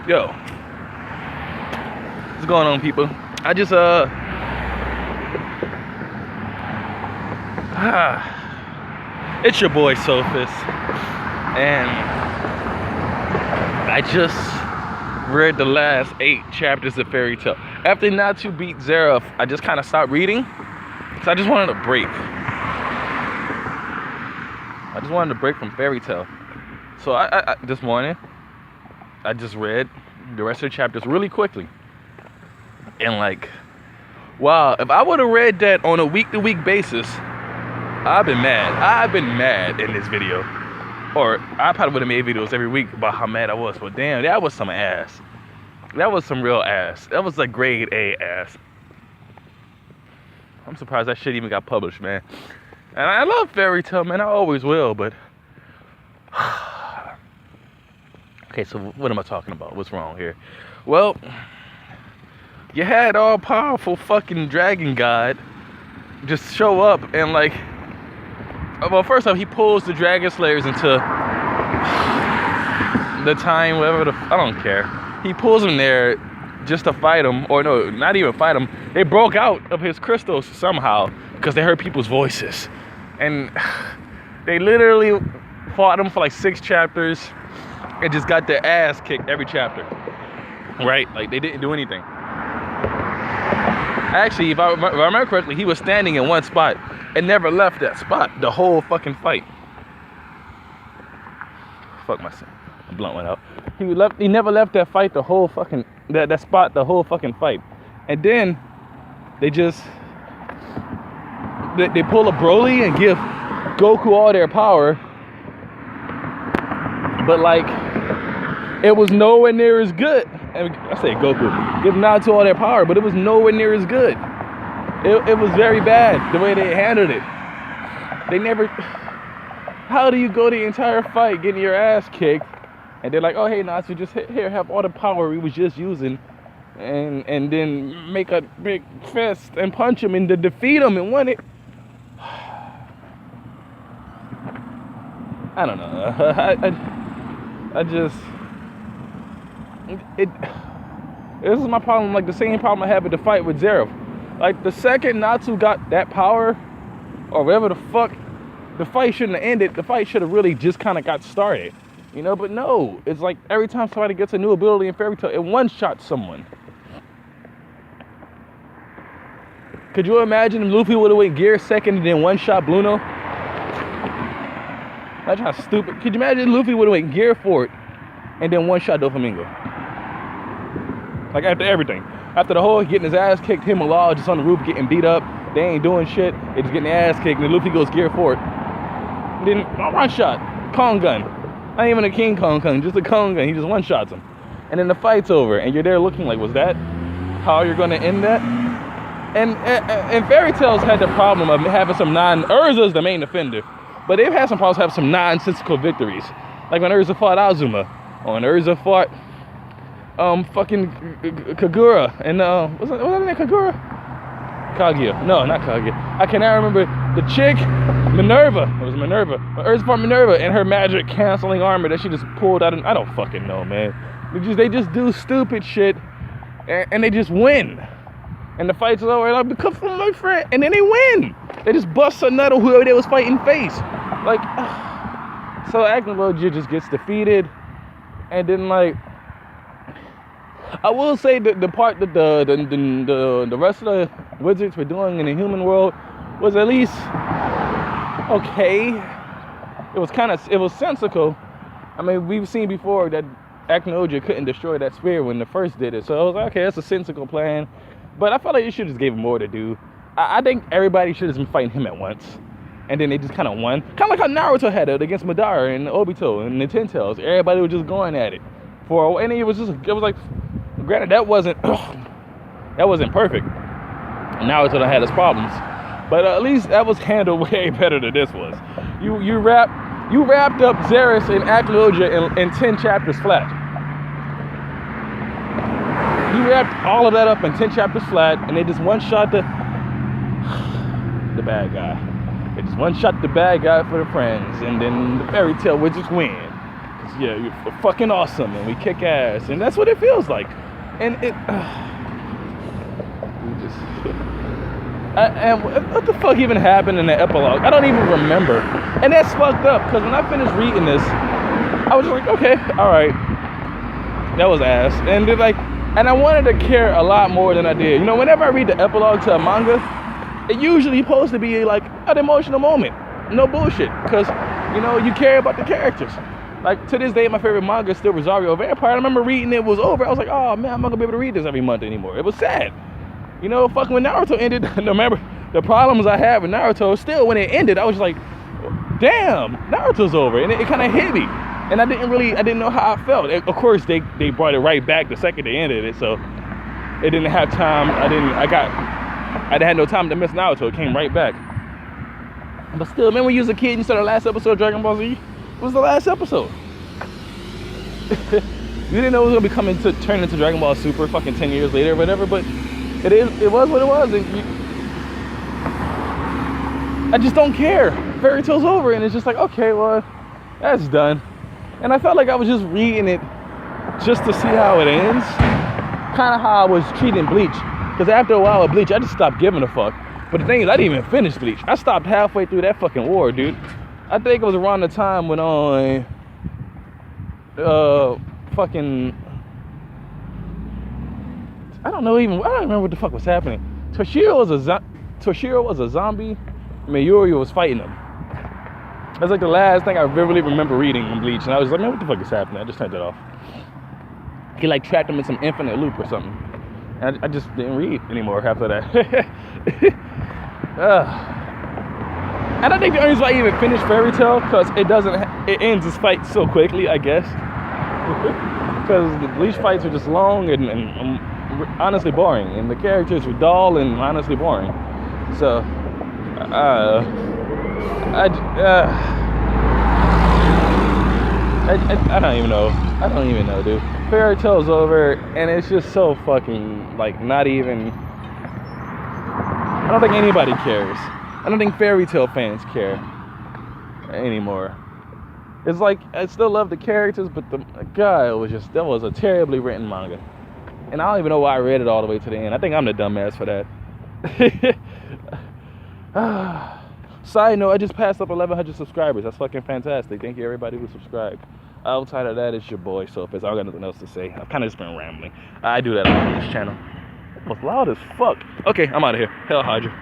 Yo, what's going on, people? I just it's your boy Sophus, and I just read the last 8 chapters of Fairy Tail. After Natsu beat Zeref, I just kind of stopped reading, because I just wanted a break. I just wanted a break from Fairy Tail. So I this morning, I just read the rest of the chapters really quickly. And like, wow, if I would have read that on a week-to-week basis, I've been mad in this video. Or I probably would have made videos every week about how mad I was. But damn, that was some ass. That was some real ass. That was like grade A ass. I'm surprised that shit even got published, man. And I love Fairy Tail, man. I always will, but... Okay, so what am I talking about? What's wrong here? Well, you had all-powerful fucking dragon god just show up and like... Well, first off, he pulls the dragon slayers into the time, whatever I don't care. He pulls them there just to fight them, or no, not even fight them. They broke out of his crystals somehow because they heard people's voices. And they literally fought them for like 6 chapters and just got their ass kicked every chapter. Right? Like, they didn't do anything. Actually, if I remember correctly, he was standing in one spot and never left that spot the whole fucking fight. Fuck myself. The blunt went out. He never left that fight the whole fucking that spot the whole fucking fight. And then they just they pull a Broly and give Goku all their power. But like, it was nowhere near as good. I say Goku, give Naruto all their power, but it was nowhere near as good. It was very bad the way they handled it. They never. How do you go the entire fight getting your ass kicked, and they're like, "Oh hey, Natsu, just here, have all the power we was just using, and then make a big fist and punch him and to defeat him and win it." I don't know. I just. This is my problem, like the same problem I had with the fight with Zeref. Like, the second Natsu got that power, or whatever the fuck, the fight shouldn't have ended. The fight should have really just kind of got started, you know? But no, it's like every time somebody gets a new ability in Fairy Tail, it one-shots someone. Could you imagine if Luffy would have went Gear second and then one-shot Bluno? That's how stupid. Could you imagine if Luffy would have went Gear 4 and then one-shot Doflamingo? Like, after everything. After the whole getting his ass kicked, him and Law just on the roof getting beat up. They ain't doing shit. They just getting their ass kicked. And then Luffy goes Gear 4. Then one-shot. Kong gun. Not even a King Kong gun, just a Kong gun. He just one-shots him. And then the fight's over. And you're there looking like, was that how you're going to end that? And Fairy Tail's had the problem of having some Urza's the main offender. But they've had some problems having some nonsensical victories. Like when Urza fought Azuma. Or when Urza fought fucking Kagura. And was that name Kagura? Kaguya. No, not Kaguya. I cannot remember the chick, Minerva. It was Minerva. Urza fought Minerva and her magic canceling armor that she just pulled out. I don't fucking know, man. They just do stupid shit and they just win. And the fight's over, and I'll come from my friend, and then they win. They just bust a nut on whoever they was fighting face. Like, so Acnologia just gets defeated, and then like, I will say that the part that the rest of the wizards were doing in the human world was at least okay. It was sensical. I mean, we've seen before that Acnologia couldn't destroy that spear when the first did it, so I was like, okay, that's a sensical plan. But I felt like you should just gave him more to do. I think everybody should have been fighting him at once. And then they just kind of won. Kind of like how Naruto had it against Madara and Obito and the Ten Tails. Everybody was just going at it. And it was like, granted, that wasn't perfect. Naruto had his problems. But at least that was handled way better than this was. You wrapped up Zeref and Acnologia in 10 chapters flat. He wrapped all of that up in 10 chapters flat, and they just one-shot the bad guy. They just one-shot the bad guy for the friends, and then the Fairy Tail would just win. Yeah, you're fucking awesome, and we kick ass, and that's what it feels like. And it, we just, and what the fuck even happened in the epilogue? I don't even remember, and that's fucked up. Because when I finished reading this, I was like, okay, all right, that was ass, and they're like, and I wanted to care a lot more than I did. You know, whenever I read the epilogue to a manga, it usually supposed to be like an emotional moment, no bullshit, because you know you care about the characters. Like, to this day, my favorite manga is still Rosario Vampire. I remember reading it was over. I was like, oh, man, I'm not going to be able to read this every month anymore. It was sad. You know, fucking when Naruto ended, no remember the problems I had with Naruto, still, when it ended, I was like, damn, Naruto's over. And it kind of hit me. And I didn't know how I felt. Of course, they brought it right back the second they ended it. So it didn't have time. I had no time to miss Naruto. It came right back. But still, man, when you was a kid and you saw the last episode of Dragon Ball Z, it was the last episode. You didn't know it was gonna be turn into Dragon Ball Super fucking 10 years later or whatever, but it was what it was. I just don't care. Fairy Tail's over, and it's just like, okay, well, that's done. And I felt like I was just reading it just to see how it ends. Kind of how I was treating Bleach. Because after a while with Bleach, I just stopped giving a fuck. But the thing is, I didn't even finish Bleach. I stopped halfway through that fucking war, dude. I think it was around the time when fucking, I don't remember what the fuck was happening. Toshiro was a zombie. Mayuri was fighting him. That's like the last thing I really remember reading in Bleach, and I was like, man, what the fuck is happening? I just turned it off. He like trapped him in some infinite loop or something. And I just didn't read anymore after that. And I think the only reason why I even finished Fairy Tail, because it ends this fight so quickly, I guess. Because the Bleach fights are just long and honestly boring, and the characters were dull and honestly boring. So, I don't even know. I don't even know, dude. Fairy Tail's over, and it's just so fucking, like, not even... I don't think anybody cares. I don't think Fairy Tail fans care anymore. It's like, I still love the characters, but that was a terribly written manga. And I don't even know why I read it all the way to the end. I think I'm the dumbass for that. Side note, I just passed up 1,100 subscribers. That's fucking fantastic. Thank you everybody who subscribed. Outside of that, it's your boy Sophus. I don't got nothing else to say. I've kind of just been rambling. I do that a lot on this channel. It was loud as fuck. Okay, I'm out of here. Hell Hydra.